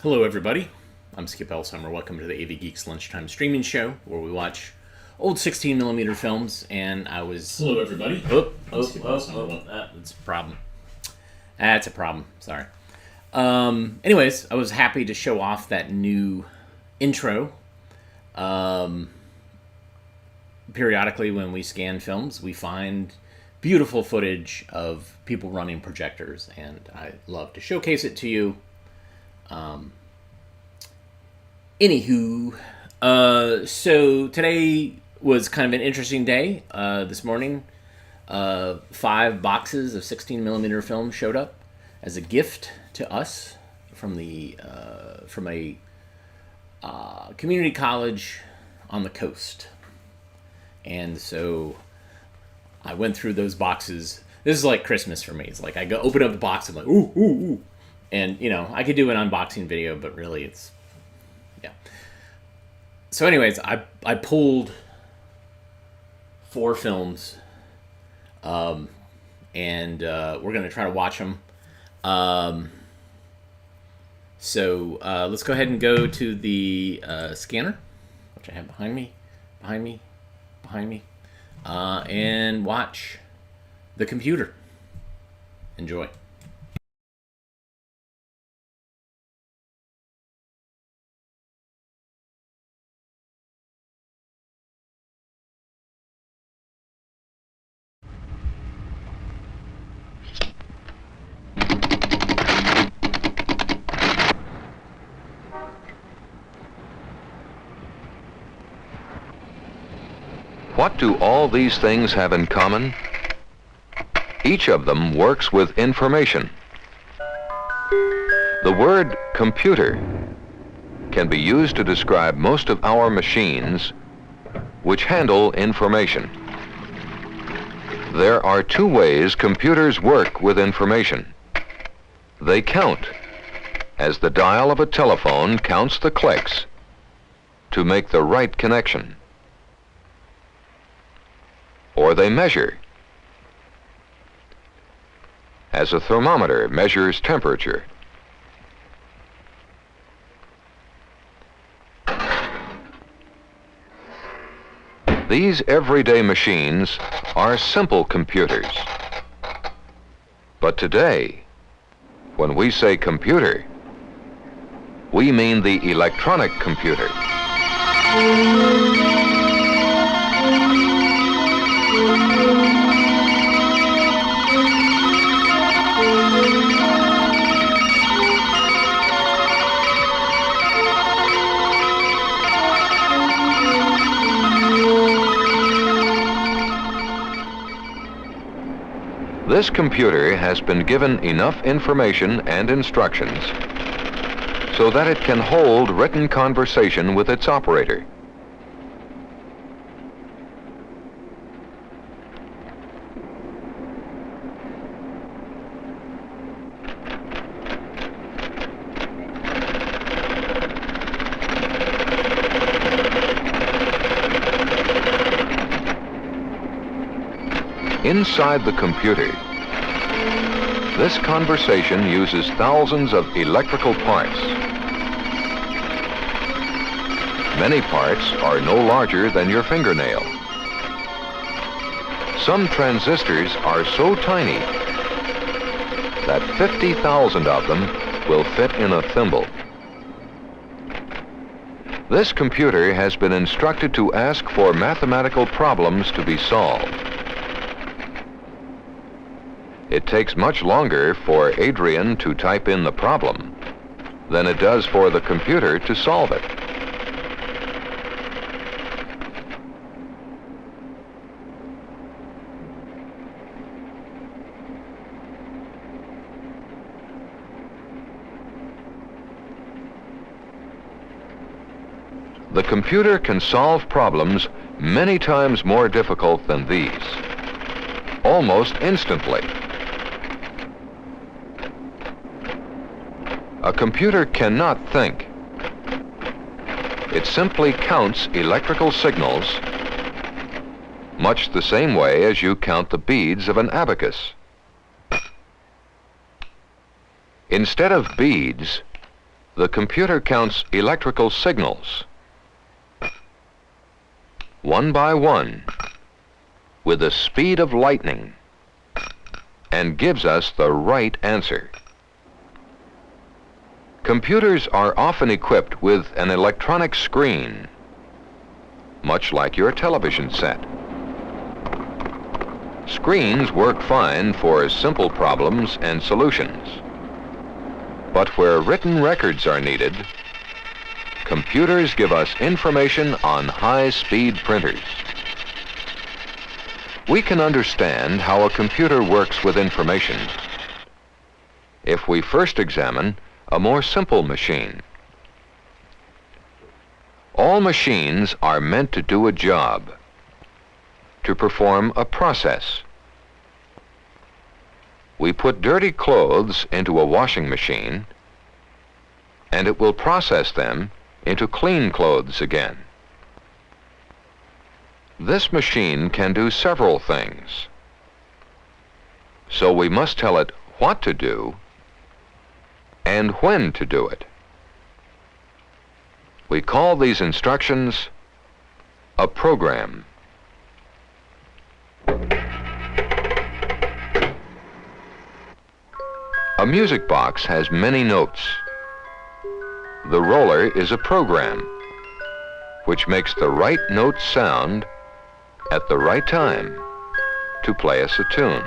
Hello, everybody. I'm Skip Elsummer. Welcome to the AV Geeks Lunchtime Streaming Show, where we watch old 16mm films. And I was. Hello, everybody. That's a problem. That's a problem. Sorry. Anyways, I was happy to show off that new intro. Periodically, when we scan films, we find beautiful footage of people running projectors, and I love to showcase it to you. So today was kind of an interesting day. This morning, 5 boxes of 16mm film showed up as a gift to us from a community college on the coast. And so I went through those boxes. This is like Christmas for me. It's like I go open up the box, I'm like, ooh, ooh, ooh. And, you know, I could do an unboxing video, but really it's, yeah. So anyways, I pulled 4 films, and we're going to try to watch them. So let's go ahead and go to the scanner, which I have behind me, and watch the computer. Enjoy. What do all these things have in common? Each of them works with information. The word computer can be used to describe most of our machines which handle information. There are 2 ways computers work with information. They count, as the dial of a telephone counts the clicks to make the right connection. Or they measure, as a thermometer measures temperature. These everyday machines are simple computers. But today, when we say computer, we mean the electronic computer. This computer has been given enough information and instructions so that it can hold written conversation with its operator. Inside the computer, this conversation uses thousands of electrical parts. Many parts are no larger than your fingernail. Some transistors are so tiny that 50,000 of them will fit in a thimble. This computer has been instructed to ask for mathematical problems to be solved. It takes much longer for Adrian to type in the problem than it does for the computer to solve it. The computer can solve problems many times more difficult than these, almost instantly. A computer cannot think. It simply counts electrical signals, much the same way as you count the beads of an abacus. Instead of beads, The computer counts electrical signals, one by one, with the speed of lightning, and gives us the right answer. Computers are often equipped with an electronic screen, much like your television set. Screens work fine for simple problems and solutions. But where written records are needed, computers give us information on high-speed printers. We can understand how a computer works with information if we first examine a more simple machine. All machines are meant to do a job, to perform a process. We put dirty clothes into a washing machine, and it will process them into clean clothes again. This machine can do several things, so we must tell it what to do and when to do it. We call these instructions a program. A music box has many notes. The roller is a program which makes the right note sound at the right time to play us a tune.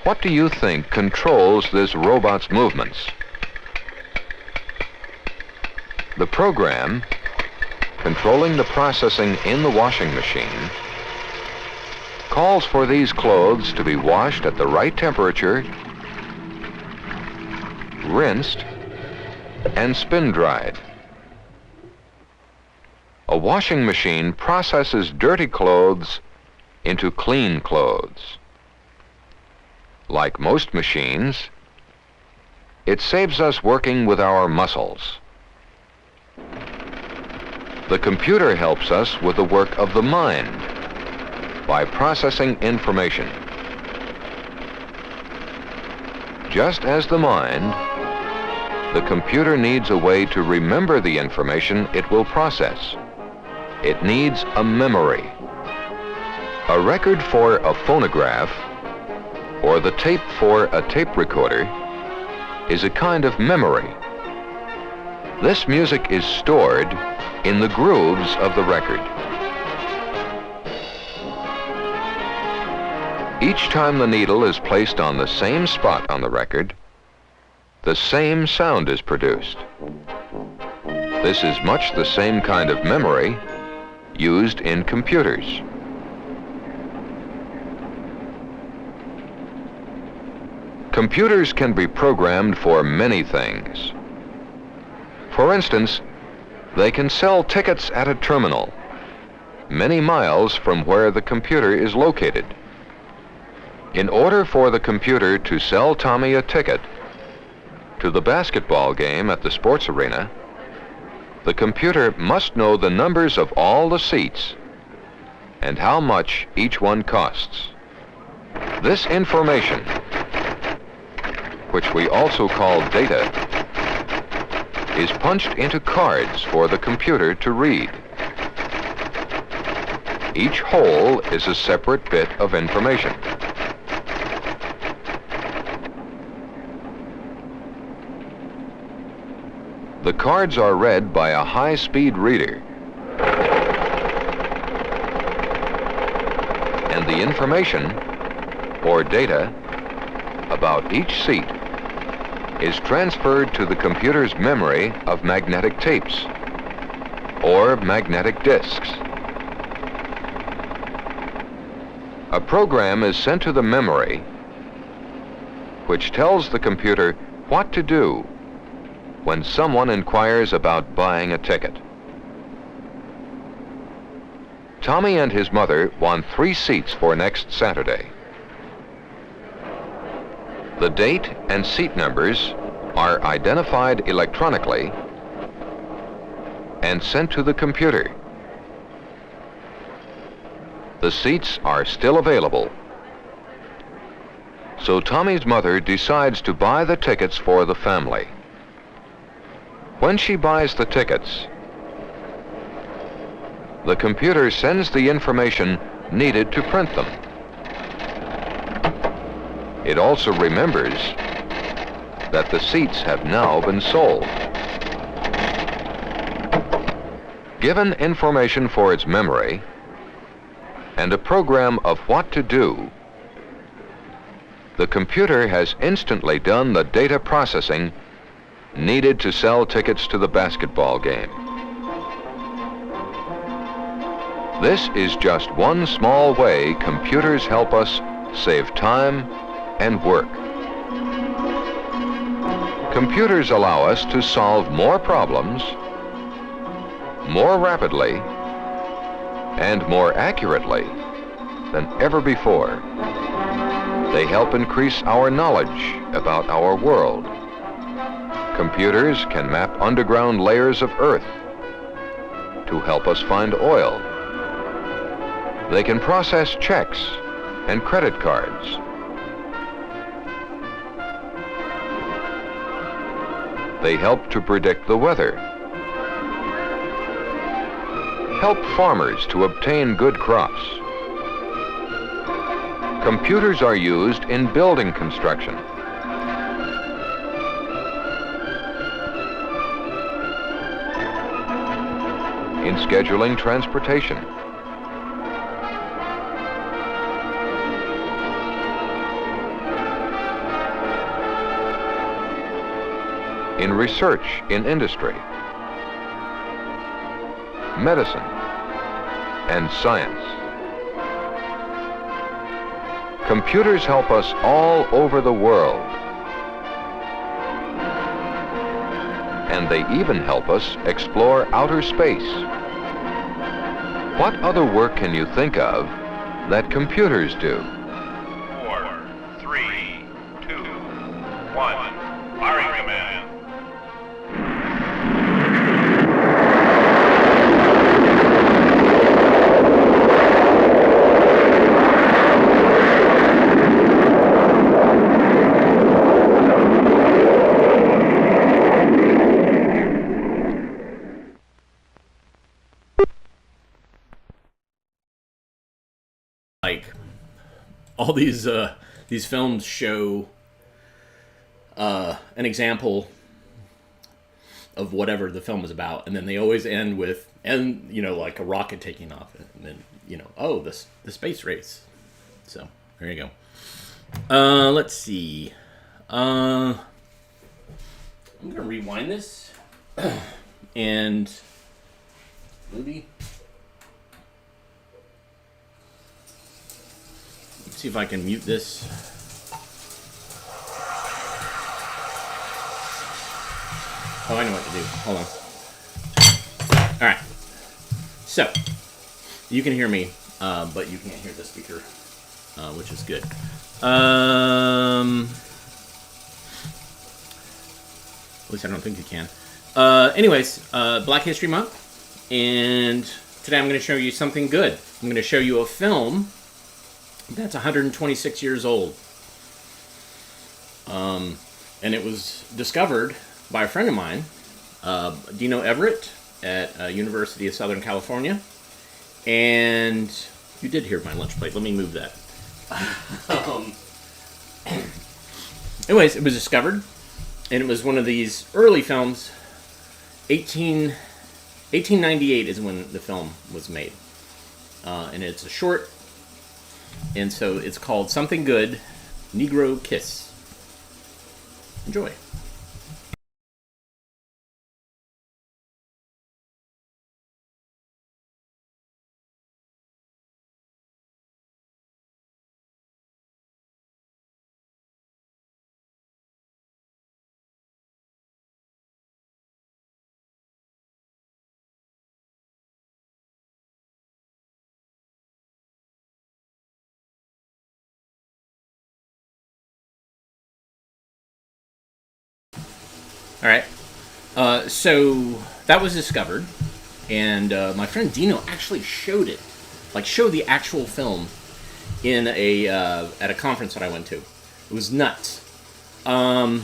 What do you think controls this robot's movements? The program, controlling the processing in the washing machine, calls for these clothes to be washed at the right temperature, rinsed, and spin-dried. A washing machine processes dirty clothes into clean clothes. Like most machines, it saves us working with our muscles. The computer helps us with the work of the mind by processing information. Just as the mind, the computer needs a way to remember the information it will process. It needs a memory. A record for a phonograph or the tape for a tape recorder is a kind of memory. This music is stored in the grooves of the record. Each time the needle is placed on the same spot on the record, the same sound is produced. This is much the same kind of memory used in computers. Computers can be programmed for many things. For instance, they can sell tickets at a terminal, many miles from where the computer is located. In order for the computer to sell Tommy a ticket to the basketball game at the sports arena, the computer must know the numbers of all the seats and how much each one costs. This information, which we also call data, is punched into cards for the computer to read. Each hole is a separate bit of information. The cards are read by a high-speed reader, and the information, or data, about each seat is transferred to the computer's memory of magnetic tapes or magnetic disks. A program is sent to the memory which tells the computer what to do when someone inquires about buying a ticket. Tommy and his mother want 3 seats for next Saturday. The date and seat numbers are identified electronically and sent to the computer. The seats are still available, So Tommy's mother decides to buy the tickets for the family. When she buys the tickets, the computer sends the information needed to print them. It also remembers that the seats have now been sold. Given information for its memory and a program of what to do, the computer has instantly done the data processing needed to sell tickets to the basketball game. This is just one small way computers help us save time and work. Computers allow us to solve more problems more rapidly and more accurately than ever before. They help increase our knowledge about our world. Computers can map underground layers of Earth to help us find oil. They can process checks and credit cards. They help to predict the weather, help farmers to obtain good crops. Computers are used in building construction, in scheduling transportation, in research in industry, medicine, and science. Computers help us all over the world. And they even help us explore outer space. What other work can you think of that computers do? 4, 3, 2, 1. Firing command. Like, all these films show an example of whatever the film is about, and then they always end with, like a rocket taking off, and then, oh, the space race. So there you go. Let's see. I'm gonna rewind this and maybe see if I can mute this. Oh, I know what to do. Hold on. All right. So, you can hear me, but you can't hear the speaker, which is good. At least I don't think you can. Anyways, Black History Month, and today I'm going to show you something good. I'm going to show you a film that's 126 years old. And it was discovered by a friend of mine, Dino Everett, at University of Southern California. And you did hear my lunch plate. Let me move that. Anyways, it was discovered, and it was one of these early films. 1898 is when the film was made. And it's a short. And so it's called Something Good, Negro Kiss. Enjoy. All right. So that was discovered, and my friend Dino actually showed it, showed the actual film in at a conference that I went to. It It was nuts. But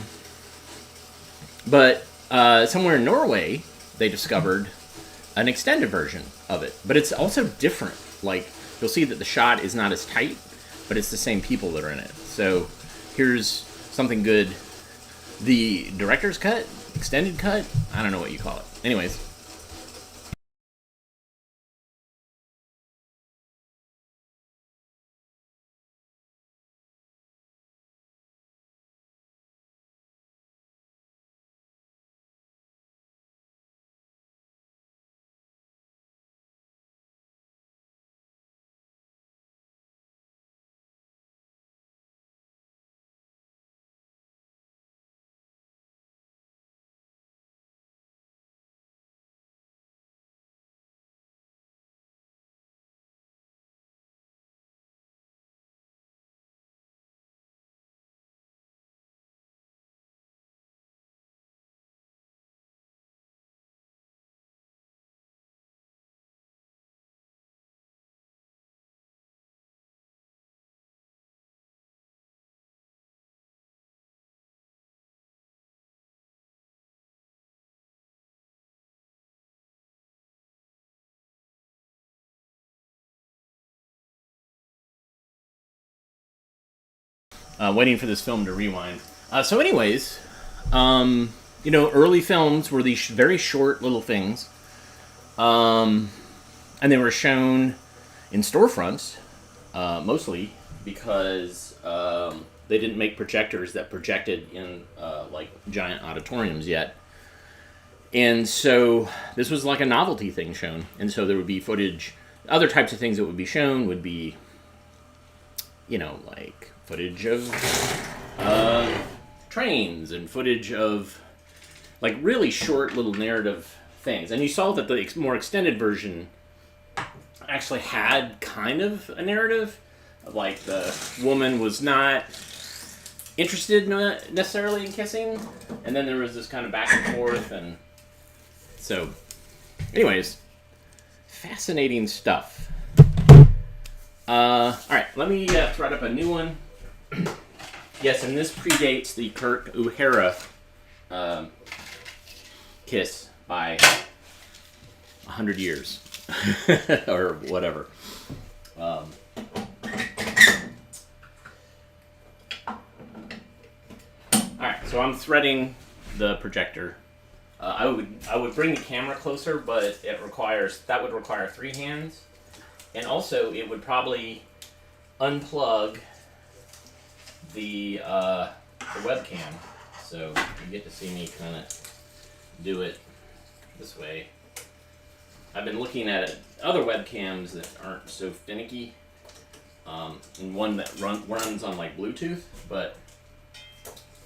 somewhere in Norway, they discovered an extended version of it. But it's also different. Like, you'll see that the shot is not as tight, but it's the same people that are in it. So here's something good. The director's cut, extended cut, I don't know what you call it. Anyways. Waiting for this film to rewind. So anyways, early films were these very short little things. And they were shown in storefronts, mostly because they didn't make projectors that projected in like giant auditoriums yet. And so this was like a novelty thing shown. And so there would be footage. Other types of things that would be shown would be, like footage of trains and footage of like really short little narrative things. And you saw that the more extended version actually had kind of a narrative. Like the woman was not interested necessarily in kissing, and then there was this kind of back and forth. And so anyways, fascinating stuff. All right, let me thread up a new one. Yes, and this predates the Kirk O'Hara kiss by 100 years or whatever. All right, so I'm threading the projector. I would bring the camera closer, but that would require 3 hands, and also it would probably unplug the webcam, so you get to see me kind of do it this way. I've been looking at other webcams that aren't so finicky, and one that runs on like Bluetooth, but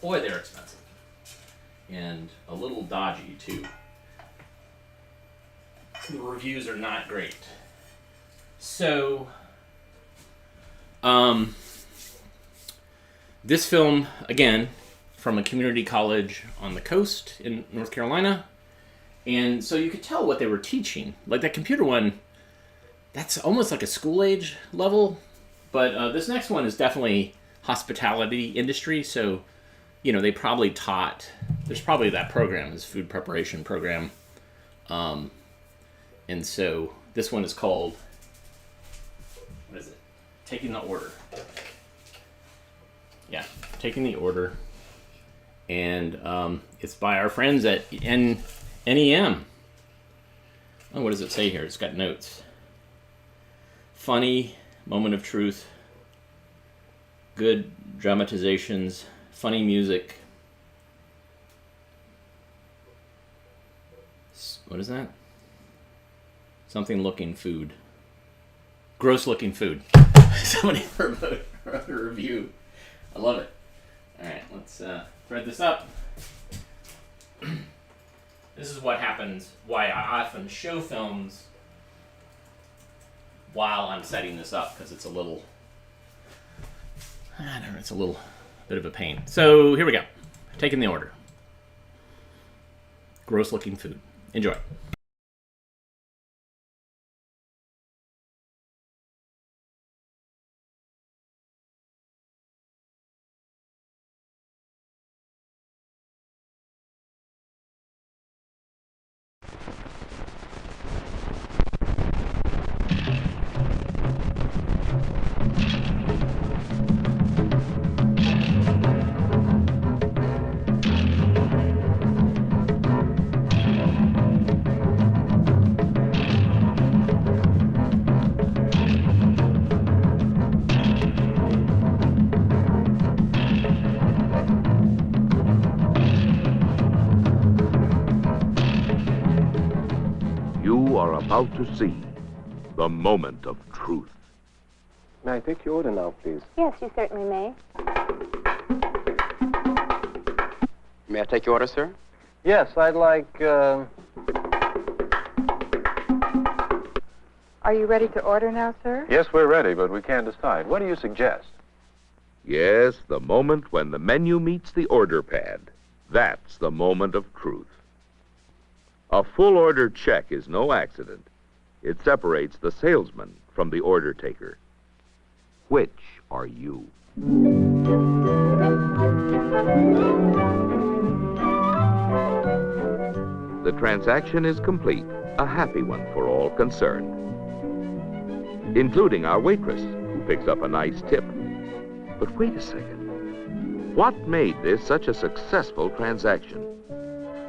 boy, they're expensive and a little dodgy too. The reviews are not great. So, this film, again, from a community college on the coast in North Carolina. And so you could tell what they were teaching. Like that computer one, that's almost like a school age level. But this next one is definitely hospitality industry. So, they probably taught, there's probably that program, this food preparation program. And so this one is called, what is it? Taking the Order. Yeah, Taking the Order. And it's by our friends at NEM. Oh, what does it say here? It's got notes. Funny, moment of truth, good dramatizations, funny music. What is that? Something looking food. Gross looking food. Somebody wrote a review. I love it. All right, let's thread this up. This is what happens, why I often show films while I'm setting this up, because it's a little, I don't know, it's a little bit of a pain. So here we go. Taking the Order. Gross looking food. Enjoy. You are about to see the moment of truth. May I take your order now, please? Yes, you certainly may. May I take your order, sir? Yes, I'd like, Are you ready to order now, sir? Yes, we're ready, but we can't decide. What do you suggest? Yes, the moment when the menu meets the order pad. That's the moment of truth. A full order check is no accident. It separates the salesman from the order taker. Which are you? The transaction is complete, a happy one for all concerned, including our waitress, who picks up a nice tip. But wait a second. What made this such a successful transaction?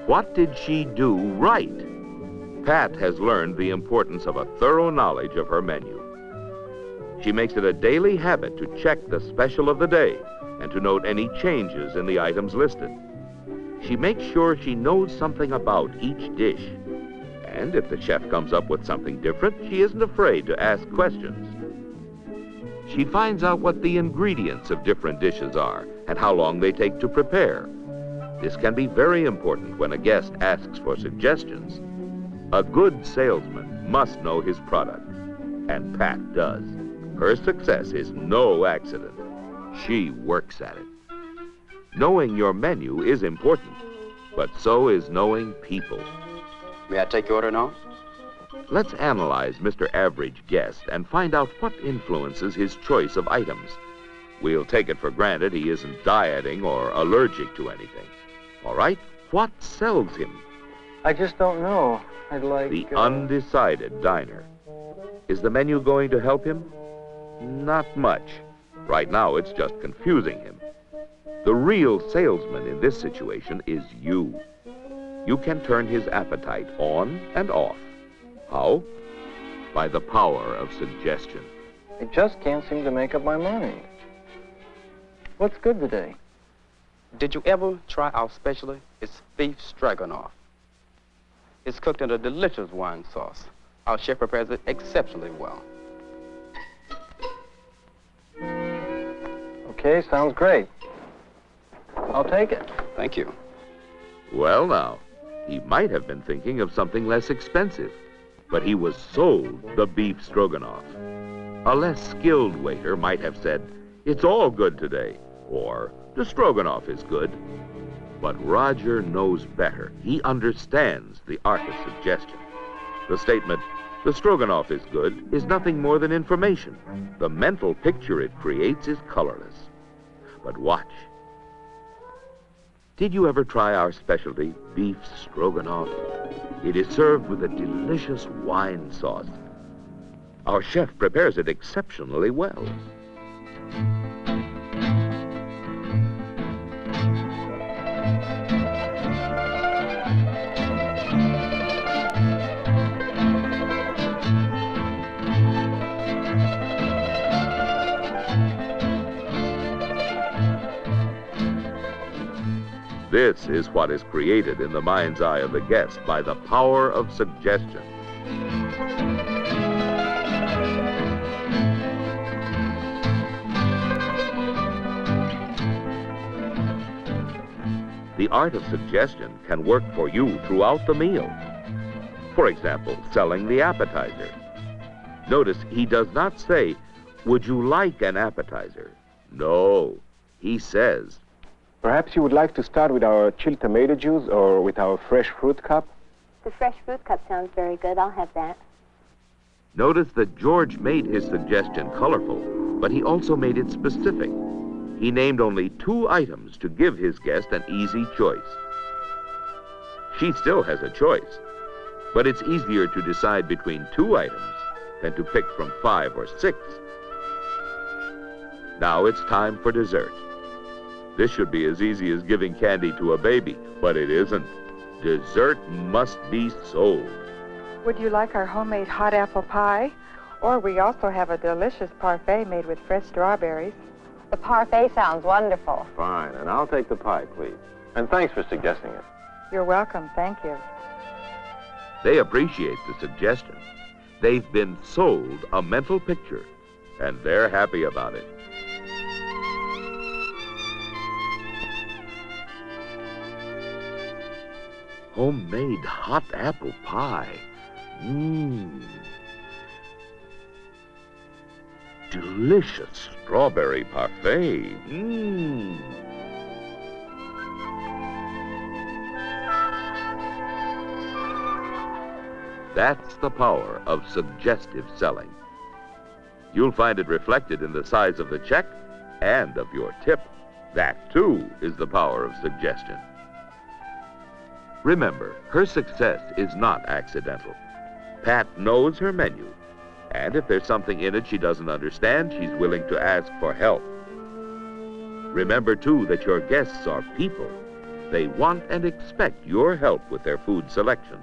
What did she do right? Pat has learned the importance of a thorough knowledge of her menu. She makes it a daily habit to check the special of the day and to note any changes in the items listed. She makes sure she knows something about each dish. And if the chef comes up with something different, she isn't afraid to ask questions. She finds out what the ingredients of different dishes are and how long they take to prepare. This can be very important when a guest asks for suggestions. A good salesman must know his product, and Pat does. Her success is no accident. She works at it. Knowing your menu is important, but so is knowing people. May I take your order now? Let's analyze Mr. Average Guest and find out what influences his choice of items. We'll take it for granted he isn't dieting or allergic to anything. All right, what sells him? I just don't know. I'd like... The undecided diner. Is the menu going to help him? Not much. Right now, it's just confusing him. The real salesman in this situation is you. You can turn his appetite on and off. How? By the power of suggestion. I just can't seem to make up my mind. What's good today? Did you ever try our specialty? It's beef stroganoff. It's cooked in a delicious wine sauce. Our chef prepares it exceptionally well. Okay, sounds great. I'll take it. Thank you. Well, now, he might have been thinking of something less expensive, but he was sold the beef stroganoff. A less skilled waiter might have said, "It's all good today," or "The stroganoff is good." But Roger knows better. He understands the art of suggestion. The statement, "The stroganoff is good," is nothing more than information. The mental picture it creates is colorless. But watch. Did you ever try our specialty, beef stroganoff? It is served with a delicious wine sauce. Our chef prepares it exceptionally well. This is what is created in the mind's eye of the guest by the power of suggestion. The art of suggestion can work for you throughout the meal. For example, selling the appetizer. Notice he does not say, "Would you like an appetizer?" No, he says, Perhaps you would like to start with our chilled tomato juice or with our fresh fruit cup? The fresh fruit cup sounds very good. I'll have that. Notice that George made his suggestion colorful, but he also made it specific. He named only 2 items to give his guest an easy choice. She still has a choice, but it's easier to decide between 2 items than to pick from 5 or 6. Now it's time for dessert. This should be as easy as giving candy to a baby, but it isn't. Dessert must be sold. Would you like our homemade hot apple pie? Or we also have a delicious parfait made with fresh strawberries. The parfait sounds wonderful. Fine, and I'll take the pie, please. And thanks for suggesting it. You're welcome, thank you. They appreciate the suggestion. They've been sold a mental picture, and they're happy about it. Homemade hot apple pie. Mmm. Delicious strawberry parfait. Mmm. That's the power of suggestive selling. You'll find it reflected in the size of the check and of your tip. That, too, is the power of suggestion. Remember, her success is not accidental. Pat knows her menu, and if there's something in it she doesn't understand, she's willing to ask for help. Remember, too, that your guests are people. They want and expect your help with their food selections.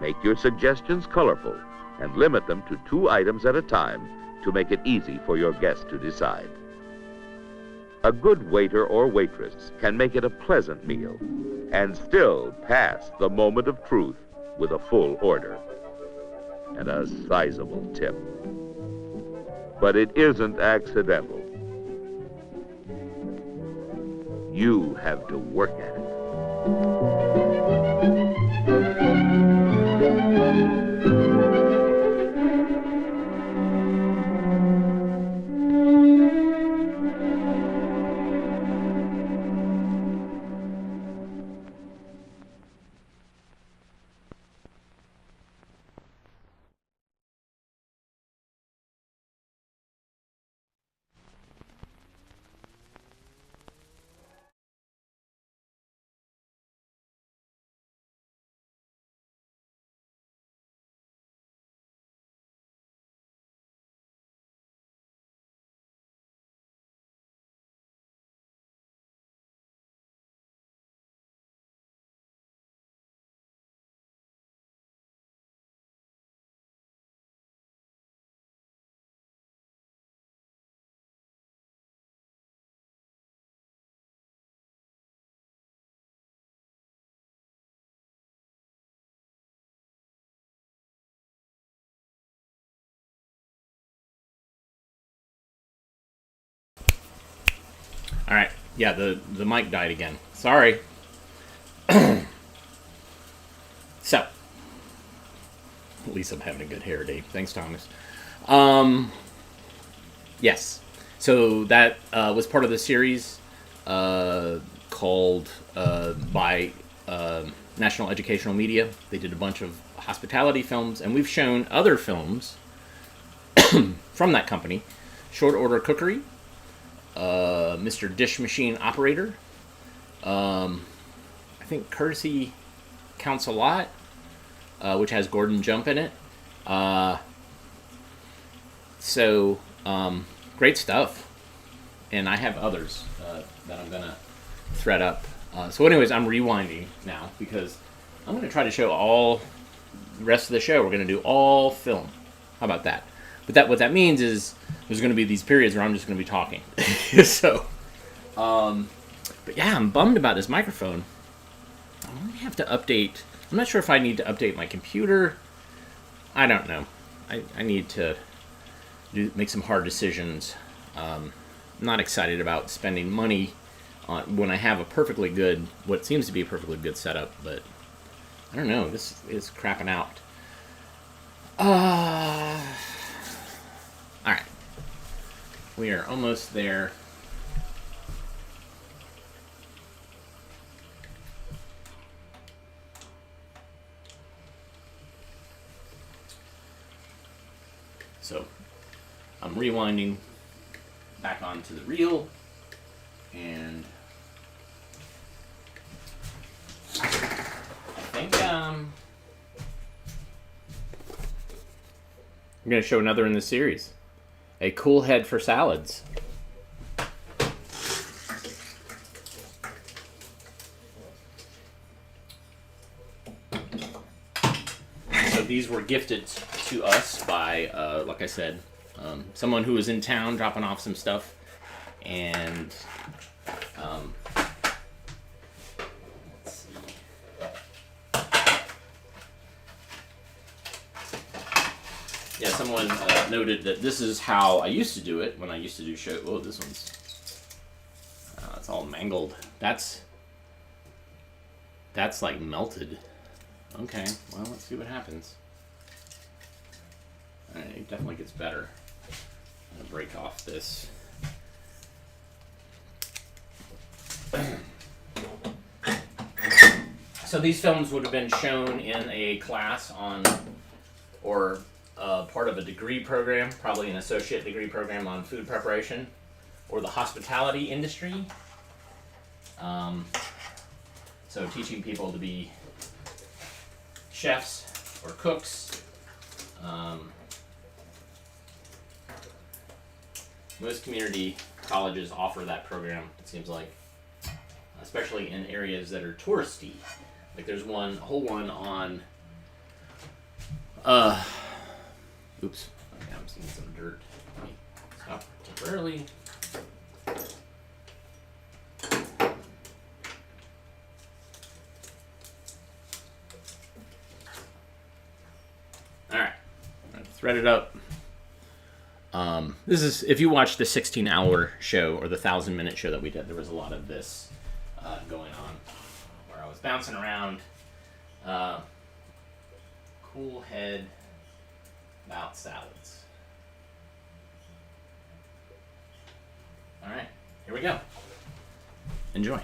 Make your suggestions colorful and limit them to 2 items at a time to make it easy for your guests to decide. A good waiter or waitress can make it a pleasant meal and still pass the moment of truth with a full order and a sizable tip. But it isn't accidental. You have to work at it. All right. Yeah, the mic died again. Sorry. So, at least I'm having a good hair day. Thanks, Thomas. Yes. So that was part of the series called by National Educational Media. They did a bunch of hospitality films, and we've shown other films from that company. Short Order Cookery, Mr. Dish Machine Operator, I think Courtesy Counts a Lot, which has Gordon Jump in it. So, great stuff. And I have others that I'm going to thread up. So anyways, I'm rewinding now because I'm going to try to show all the rest of the show. We're going to do all film. How about that? But what that means is there's going to be these periods where I'm just going to be talking. So, but yeah, I'm bummed about this microphone. I might have to update. I'm not sure if I need to update my computer. I don't know. I need to make some hard decisions. I'm not excited about spending money on when I have a perfectly good, what seems to be a perfectly good setup, but I don't know. This is crapping out. All right. We are almost there. So, I'm rewinding back onto the reel, and I think I'm going to show another in the series. A cool head for salads. So these were gifted to us by, like I said, someone who was in town dropping off some stuff, and let's see. Yeah, someone noted that this is how I used to do it when I used to do show. Oh, this one's it's all mangled. That's like melted. Okay, well, let's see what happens. All right, it definitely gets better. I'm gonna break off this. So these films would have been shown in a class on, or part of a degree program, probably an associate degree program on food preparation, or the hospitality industry. So teaching people to be chefs or cooks. Most community colleges offer that program, it seems like, especially in areas that are touristy. Like there's a whole one on, oops, okay, I'm seeing some dirt. Let me stop temporarily. All right, thread it up. This is, if you watch the 16-hour show or the 1,000-minute show that we did, there was a lot of this going on, where I was bouncing around. Cool head about salads. All right, here we go. Enjoy.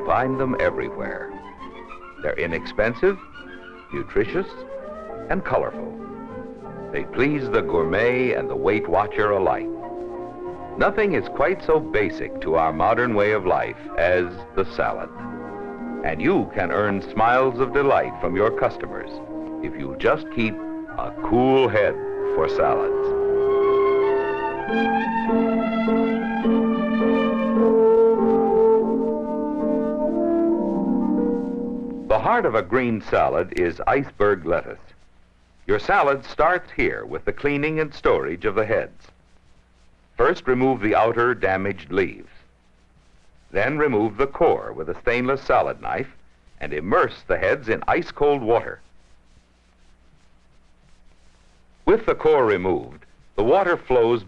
Find them everywhere. They're inexpensive, nutritious, and colorful. They please the gourmet and the Weight Watcher alike. Nothing is quite so basic to our modern way of life as the salad. And you can earn smiles of delight from your customers if you just keep a cool head for salads. The heart of a green salad is iceberg lettuce. Your salad starts here with the cleaning and storage of the heads. First, remove the outer damaged leaves. Then remove the core with a stainless salad knife and immerse the heads in ice-cold water. With the core removed, the water flows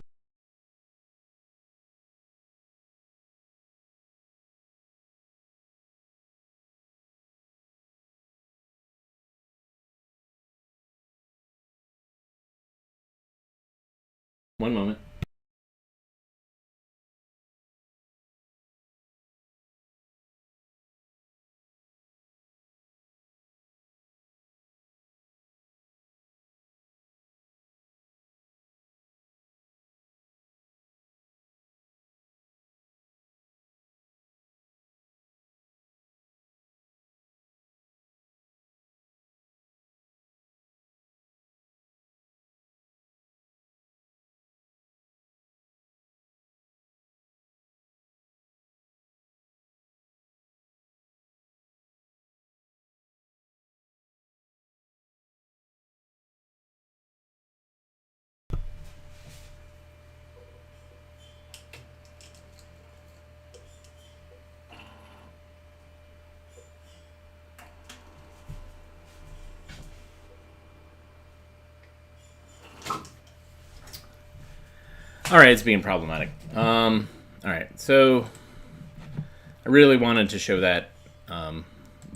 One moment. All right, it's being problematic. All right, so I really wanted to show that,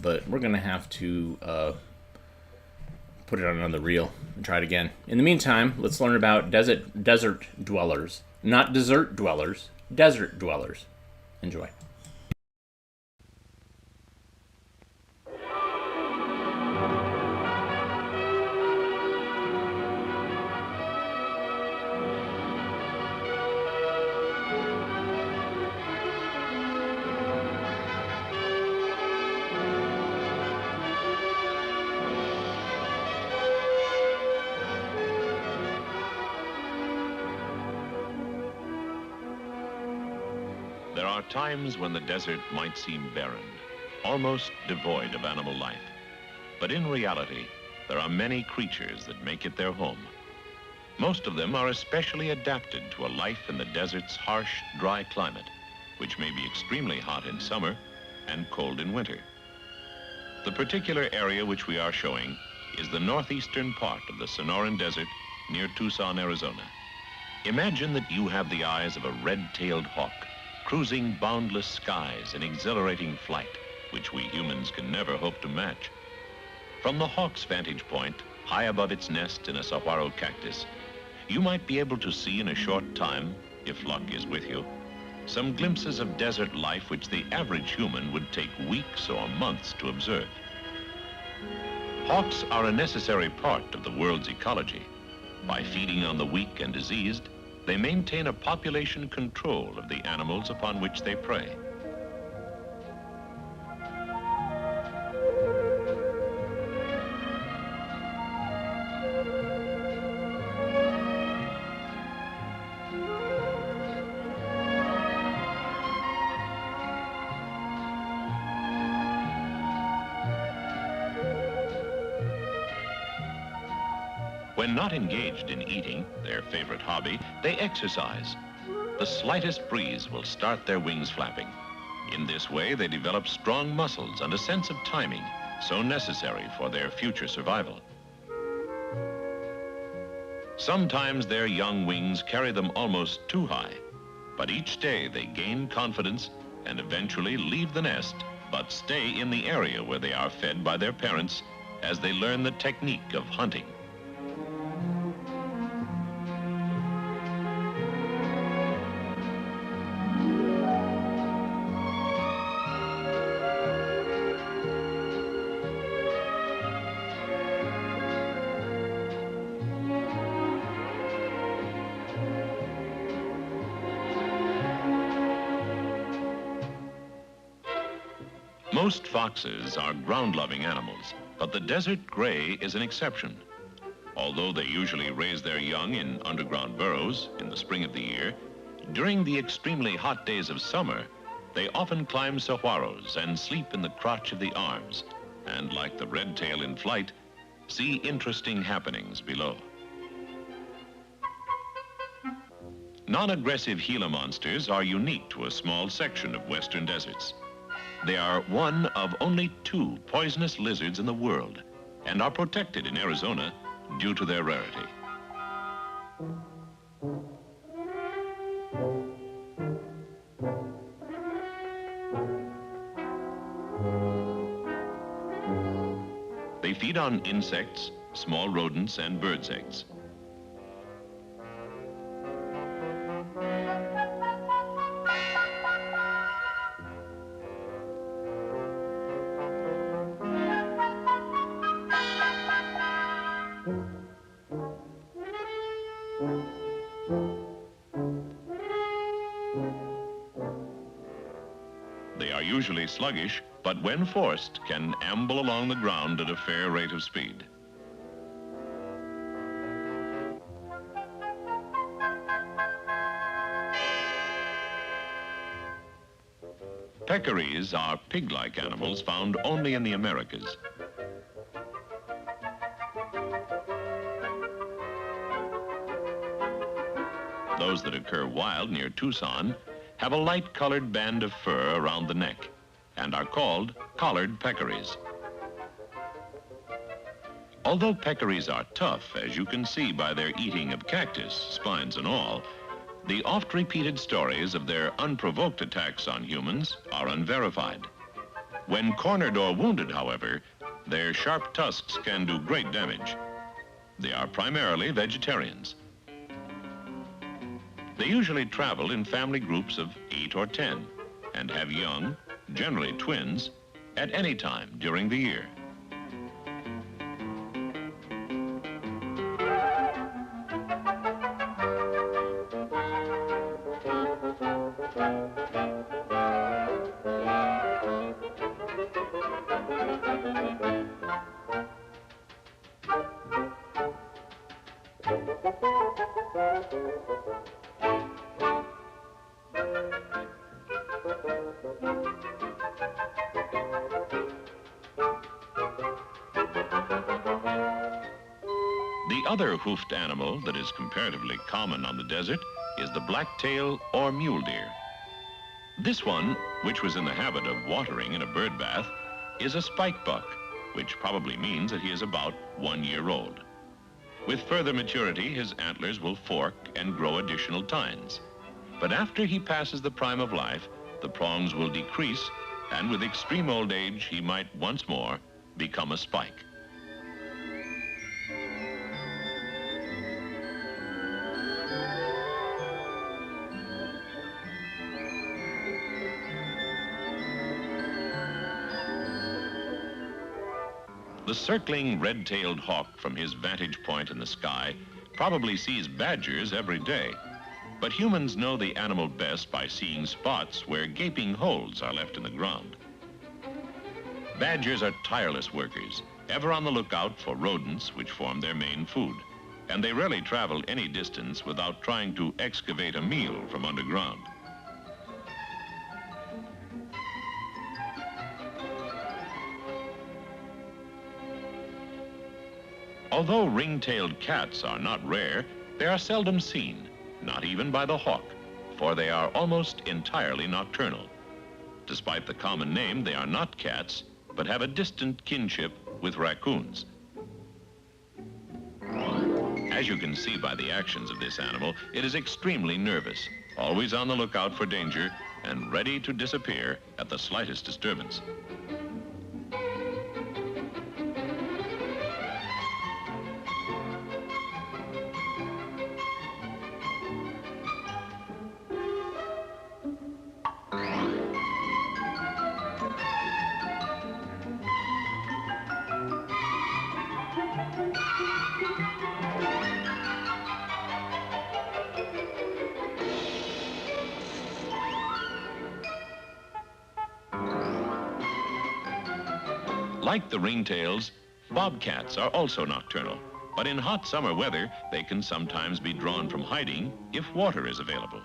but we're gonna have to put it on another reel and try it again. In the meantime, let's learn about desert dwellers, not desert dwellers, desert dwellers. Enjoy. are times when the desert might seem barren, almost devoid of animal life. But in reality, there are many creatures that make it their home. Most of them are especially adapted to a life in the desert's harsh, dry climate, which may be extremely hot in summer and cold in winter. The particular area which we are showing is the northeastern part of the Sonoran Desert near Tucson, Arizona. Imagine that you have the eyes of a red-tailed hawk, cruising boundless skies in exhilarating flight, which we humans can never hope to match. From the hawk's vantage point, high above its nest in a saguaro cactus, you might be able to see in a short time, if luck is with you, some glimpses of desert life which the average human would take weeks or months to observe. Hawks are a necessary part of the world's ecology. By feeding on the weak and diseased, they maintain a population control of the animals upon which they prey. When not engaged in eating, their favorite hobby, they exercise. The slightest breeze will start their wings flapping. In this way, they develop strong muscles and a sense of timing, so necessary for their future survival. Sometimes their young wings carry them almost too high, but each day they gain confidence and eventually leave the nest, but stay in the area where they are fed by their parents as they learn the technique of hunting. Most foxes are ground-loving animals, but the desert gray is an exception. Although they usually raise their young in underground burrows in the spring of the year, during the extremely hot days of summer, they often climb saguaros and sleep in the crotch of the arms, and like the red tail in flight, see interesting happenings below. Non-aggressive Gila monsters are unique to a small section of western deserts. They are one of only 2 poisonous lizards in the world and are protected in Arizona due to their rarity. They feed on insects, small rodents, and birds' eggs. They are usually sluggish, but when forced, can amble along the ground at a fair rate of speed. Peccaries are pig-like animals found only in the Americas. Those that occur wild near Tucson have a light-colored band of fur around the neck and are called collared peccaries. Although peccaries are tough, as you can see by their eating of cactus, spines and all, the oft-repeated stories of their unprovoked attacks on humans are unverified. When cornered or wounded, however, their sharp tusks can do great damage. They are primarily vegetarians. They usually travel in family groups of 8 or 10 and have young, generally twins, at any time during the year. The other hoofed animal that is comparatively common on the desert is the blacktail or mule deer. This one, which was in the habit of watering in a bird bath, is a spike buck, which probably means that he is about 1 year old. With further maturity, his antlers will fork and grow additional tines. But after he passes the prime of life, the prongs will decrease, and with extreme old age, he might once more become a spike. The circling red-tailed hawk from his vantage point in the sky probably sees badgers every day. But humans know the animal best by seeing spots where gaping holes are left in the ground. Badgers are tireless workers, ever on the lookout for rodents which form their main food. And they rarely travel any distance without trying to excavate a meal from underground. Although ring-tailed cats are not rare, they are seldom seen, not even by the hawk, for they are almost entirely nocturnal. Despite the common name, they are not cats, but have a distant kinship with raccoons. As you can see by the actions of this animal, it is extremely nervous, always on the lookout for danger, and ready to disappear at the slightest disturbance. Like the ringtails, bobcats are also nocturnal, but in hot summer weather, they can sometimes be drawn from hiding if water is available.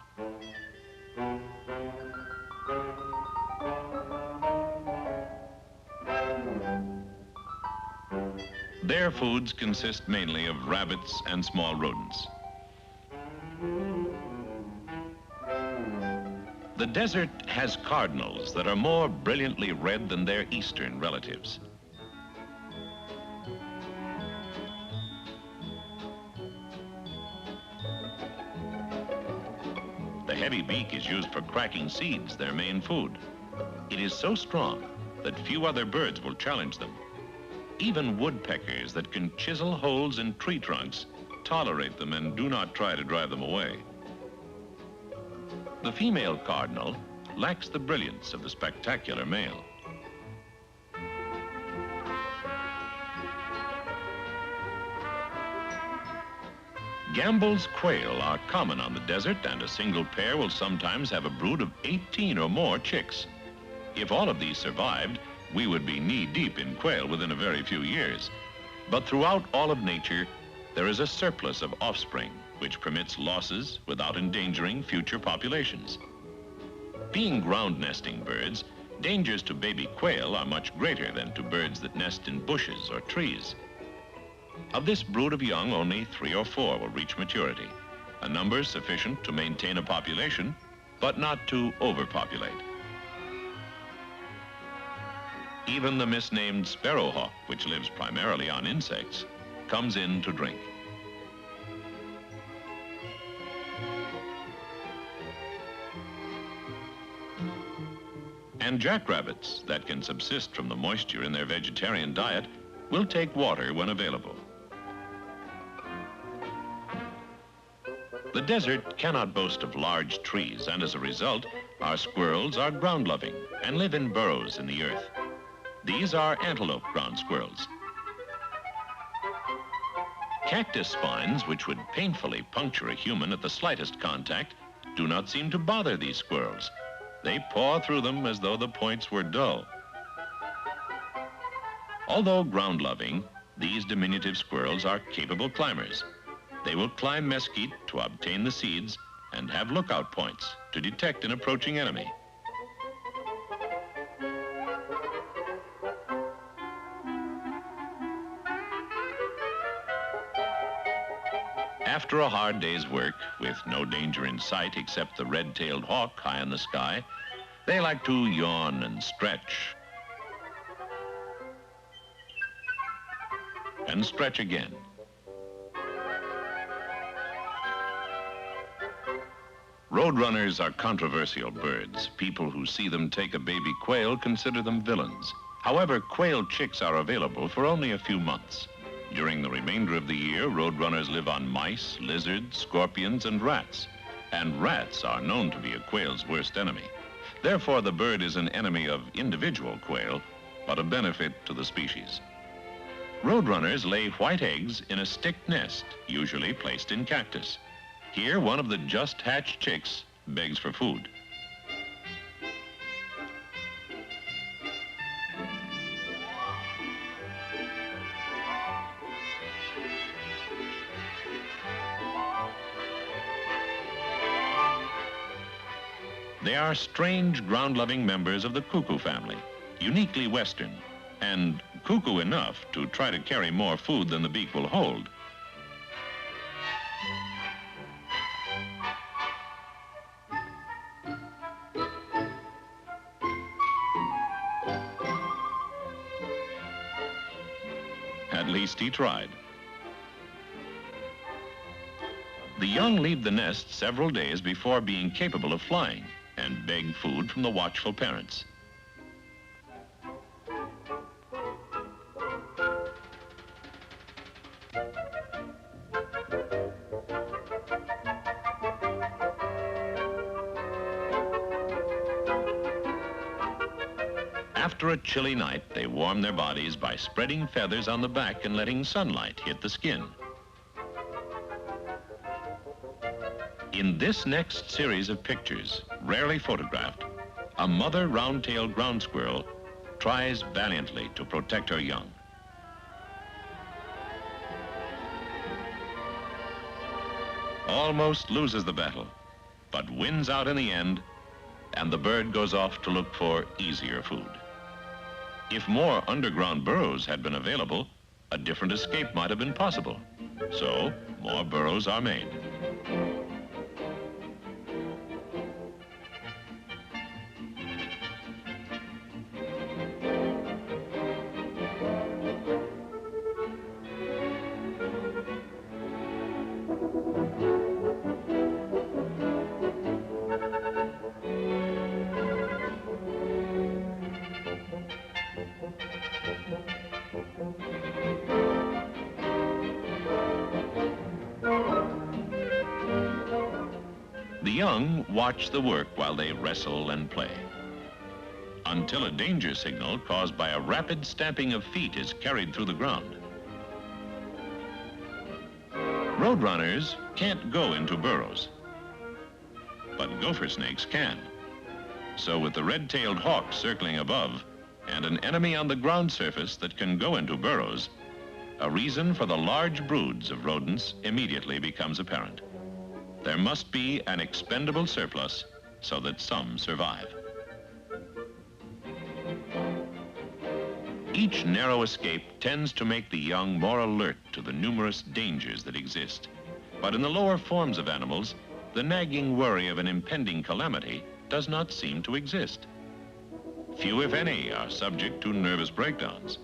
Their foods consist mainly of rabbits and small rodents. The desert has cardinals that are more brilliantly red than their eastern relatives. The heavy beak is used for cracking seeds, their main food. It is so strong that few other birds will challenge them. Even woodpeckers that can chisel holes in tree trunks tolerate them and do not try to drive them away. The female cardinal lacks the brilliance of the spectacular male. Gambel's quail are common on the desert, and a single pair will sometimes have a brood of 18 or more chicks. If all of these survived, we would be knee-deep in quail within a very few years. But throughout all of nature, there is a surplus of offspring, which permits losses without endangering future populations. Being ground nesting birds, dangers to baby quail are much greater than to birds that nest in bushes or trees. Of this brood of young, only 3 or 4 will reach maturity, a number sufficient to maintain a population, but not to overpopulate. Even the misnamed sparrowhawk, which lives primarily on insects, comes in to drink. And jackrabbits that can subsist from the moisture in their vegetarian diet will take water when available. The desert cannot boast of large trees, and as a result, our squirrels are ground-loving and live in burrows in the earth. These are antelope ground squirrels. Cactus spines, which would painfully puncture a human at the slightest contact, do not seem to bother these squirrels. They paw through them as though the points were dull. Although ground-loving, these diminutive squirrels are capable climbers. They will climb mesquite to obtain the seeds and have lookout points to detect an approaching enemy. After a hard day's work, with no danger in sight except the red-tailed hawk high in the sky, they like to yawn and stretch. And stretch again. Roadrunners are controversial birds. People who see them take a baby quail consider them villains. However, quail chicks are available for only a few months. During the remainder of the year, roadrunners live on mice, lizards, scorpions, and rats. And rats are known to be a quail's worst enemy. Therefore, the bird is an enemy of individual quail, but a benefit to the species. Roadrunners lay white eggs in a stick nest, usually placed in cactus. Here, one of the just hatched chicks begs for food. They are strange, ground-loving members of the cuckoo family, uniquely Western, and cuckoo enough to try to carry more food than the beak will hold. At least he tried. The young leave the nest several days before being capable of flying and beg food from the watchful parents. After a chilly night, they warm their bodies by spreading feathers on the back and letting sunlight hit the skin. In this next series of pictures, rarely photographed, a mother round-tailed ground squirrel tries valiantly to protect her young. Almost loses the battle, but wins out in the end, and the bird goes off to look for easier food. If more underground burrows had been available, a different escape might have been possible. So, more burrows are made. The young watch the work while they wrestle and play, until a danger signal caused by a rapid stamping of feet is carried through the ground. Roadrunners can't go into burrows, but gopher snakes can. So with the red-tailed hawk circling above and an enemy on the ground surface that can go into burrows, a reason for the large broods of rodents immediately becomes apparent. There must be an expendable surplus so that some survive. Each narrow escape tends to make the young more alert to the numerous dangers that exist. But in the lower forms of animals, the nagging worry of an impending calamity does not seem to exist. Few, if any, are subject to nervous breakdowns.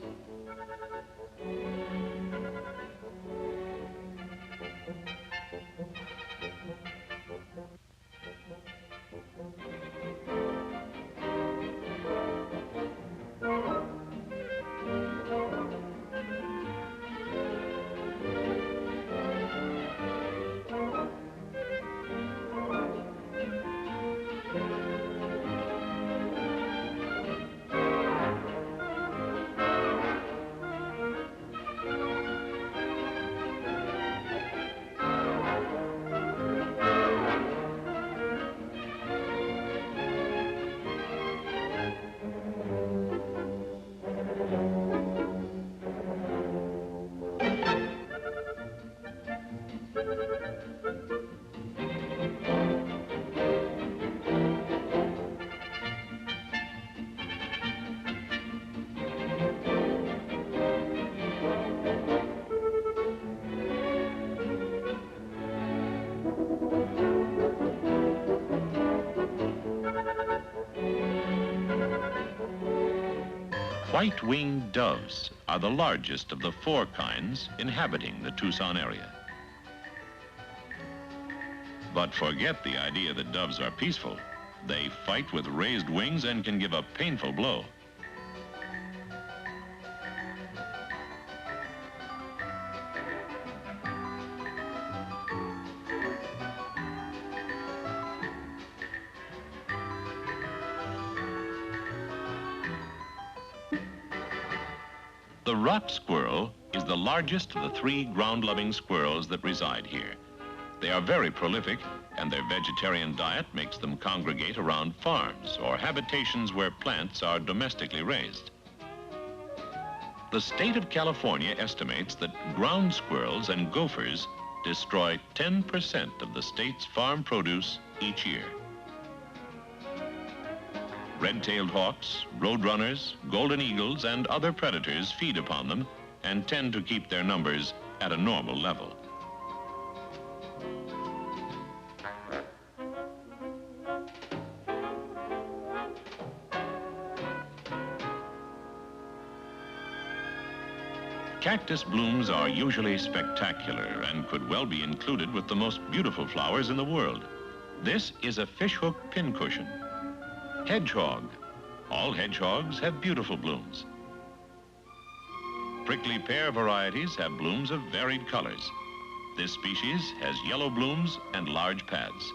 White-winged doves are the largest of the 4 kinds inhabiting the Tucson area. But forget the idea that doves are peaceful. They fight with raised wings and can give a painful blow. The rock squirrel is the largest of the 3 ground-loving squirrels that reside here. They are very prolific, and their vegetarian diet makes them congregate around farms or habitations where plants are domestically raised. The state of California estimates that ground squirrels and gophers destroy 10% of the state's farm produce each year. Red-tailed hawks, roadrunners, golden eagles, and other predators feed upon them and tend to keep their numbers at a normal level. Cactus blooms are usually spectacular and could well be included with the most beautiful flowers in the world. This is a fishhook pincushion. Hedgehog. All hedgehogs have beautiful blooms. Prickly pear varieties have blooms of varied colors. This species has yellow blooms and large pads.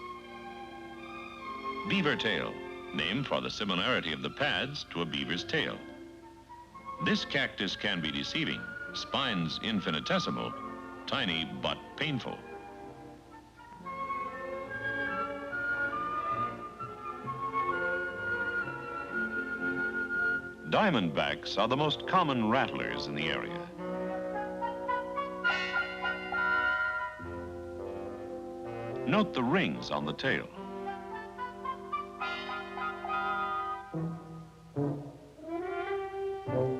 Beaver tail, named for the similarity of the pads to a beaver's tail. This cactus can be deceiving. Spines infinitesimal, tiny but painful. Diamondbacks are the most common rattlers in the area. Note the rings on the tail.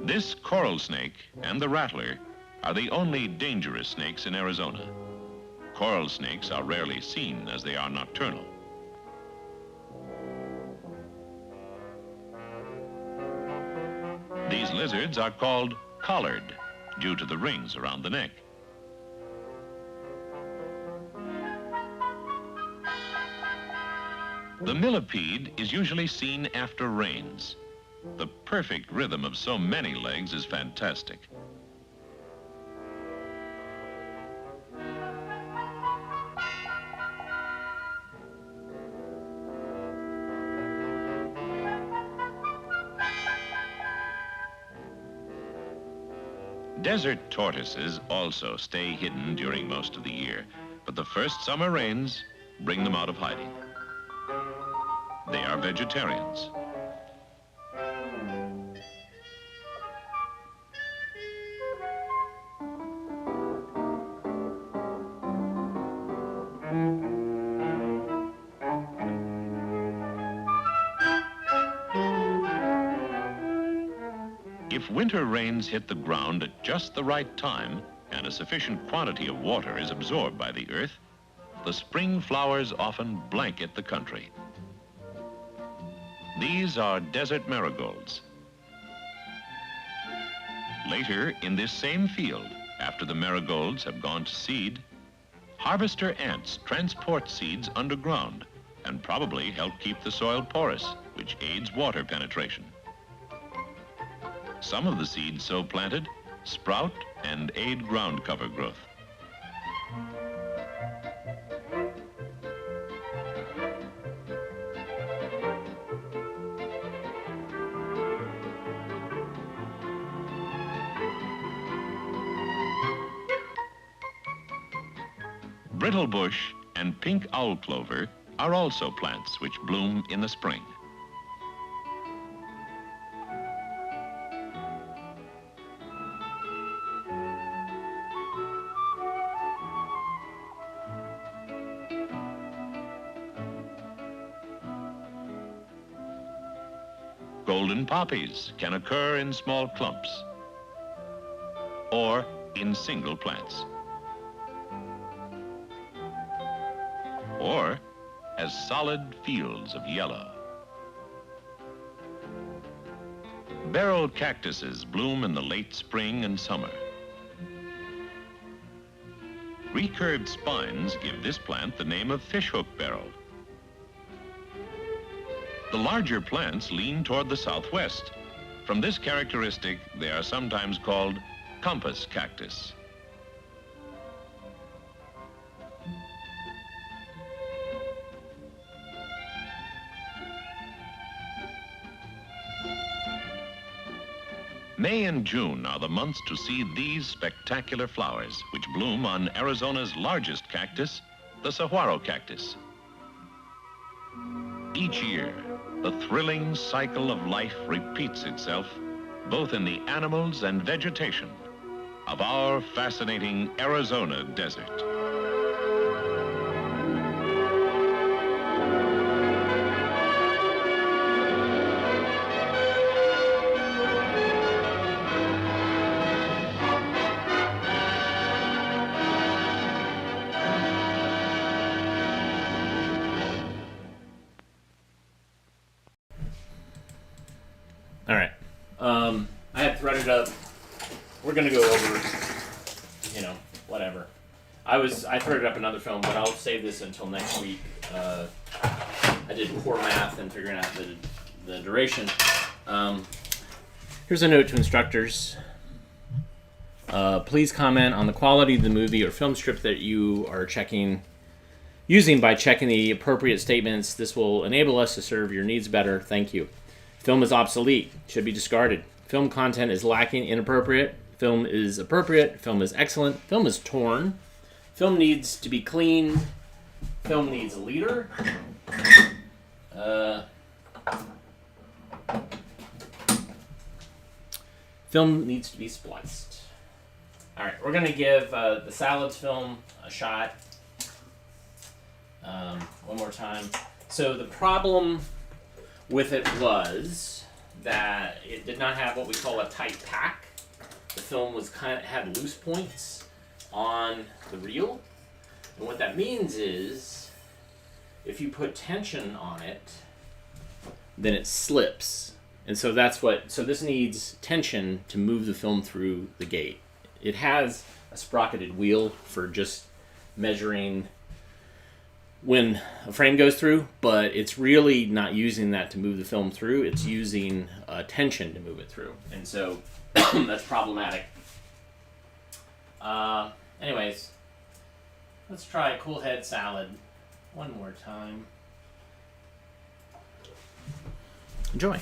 This coral snake and the rattler are the only dangerous snakes in Arizona. Coral snakes are rarely seen as they are nocturnal. These lizards are called collared due to the rings around the neck. The millipede is usually seen after rains. The perfect rhythm of so many legs is fantastic. Desert tortoises also stay hidden during most of the year, but the first summer rains bring them out of hiding. They are vegetarians. If winter rains hit the ground at just the right time and a sufficient quantity of water is absorbed by the earth, the spring flowers often blanket the country. These are desert marigolds. Later, in this same field, after the marigolds have gone to seed, harvester ants transport seeds underground and probably help keep the soil porous, which aids water penetration. Some of the seeds so planted sprout and aid ground cover growth. Brittlebush and pink owl clover are also plants which bloom in the spring. Golden poppies can occur in small clumps or in single plants, or as solid fields of yellow. Beryl cactuses bloom in the late spring and summer. Recurved spines give this plant the name of fishhook beryl. The larger plants lean toward the southwest. From this characteristic, they are sometimes called compass cactus. May and June are the months to see these spectacular flowers, which bloom on Arizona's largest cactus, the saguaro cactus. Each year, the thrilling cycle of life repeats itself, both in the animals and vegetation of our fascinating Arizona desert. All right. I had threaded up. We're gonna go over, whatever. I threaded up another film, but I'll save this until next week. I did poor math and figuring out the duration. Here's a note to instructors. Please comment on the quality of the movie or film strip that you are using by checking the appropriate statements. This will enable us to serve your needs better. Thank you. Film is obsolete, should be discarded. Film content is lacking, inappropriate. Film is appropriate. Film is excellent. Film is torn. Film needs to be cleaned. Film needs a leader. Film needs to be spliced. All right, we're gonna give the salads film a shot. One more time. So the problem with it was that it did not have what we call a tight pack. The film had loose points on the reel. And what that means is if you put tension on it, then it slips. And so this needs tension to move the film through the gate. It has a sprocketed wheel for just measuring when a frame goes through, but it's really not using that to move the film through. It's using tension to move it through, and so that's problematic. Anyways, let's try a cool head salad one more time. Enjoy.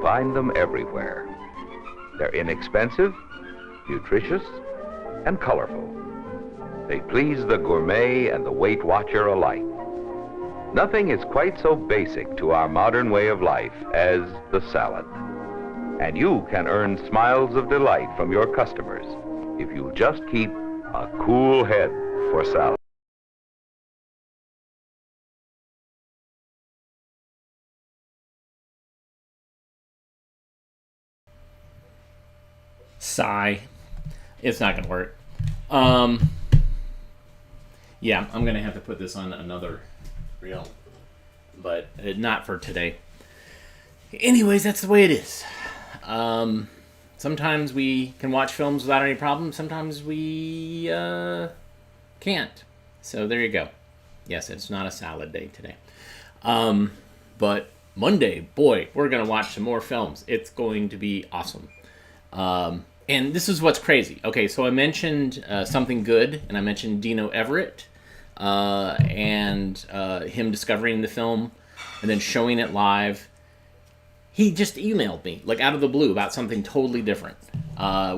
Find them everywhere. They're inexpensive, nutritious, and colorful. They please the gourmet and the Weight Watcher alike. Nothing is quite so basic to our modern way of life as the salad. And you can earn smiles of delight from your customers if you just keep a cool head for salad. Sigh. It's not gonna work. Yeah, I'm gonna have to put this on another reel, but not for today. Anyways, that's the way it is. Sometimes we can watch films without any problem. Sometimes we can't. So there you go. Yes, it's not a salad day today. But Monday, boy, we're gonna watch some more films. It's going to be awesome. And this is what's crazy. Okay, so I mentioned Something Good, and I mentioned Dino Everett, and him discovering the film, and then showing it live. He just emailed me, like out of the blue, about something totally different,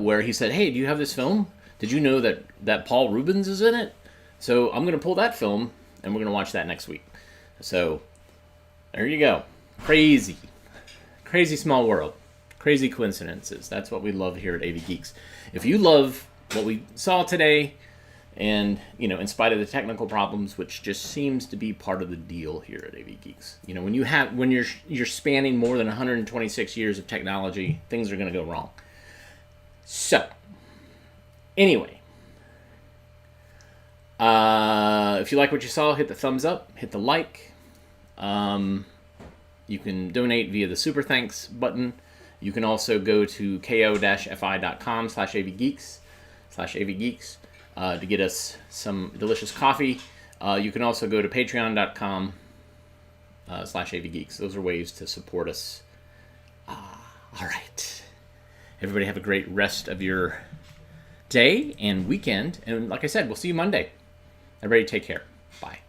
where he said, hey, do you have this film? Did you know that Paul Rubens is in it? So I'm going to pull that film, and we're going to watch that next week. So there you go. Crazy. Crazy small world. Crazy coincidences. That's what we love here at AV Geeks. If you love what we saw today, and, in spite of the technical problems, which just seems to be part of the deal here at AV Geeks. When you're spanning more than 126 years of technology, things are going to go wrong. So, anyway, if you like what you saw, hit the thumbs up, hit the like. You can donate via the Super Thanks button. You can also go to ko-fi.com/avgeeks to get us some delicious coffee. You can also go to patreon.com/avgeeks. Those are ways to support us. All right. Everybody have a great rest of your day and weekend. And like I said, we'll see you Monday. Everybody take care. Bye.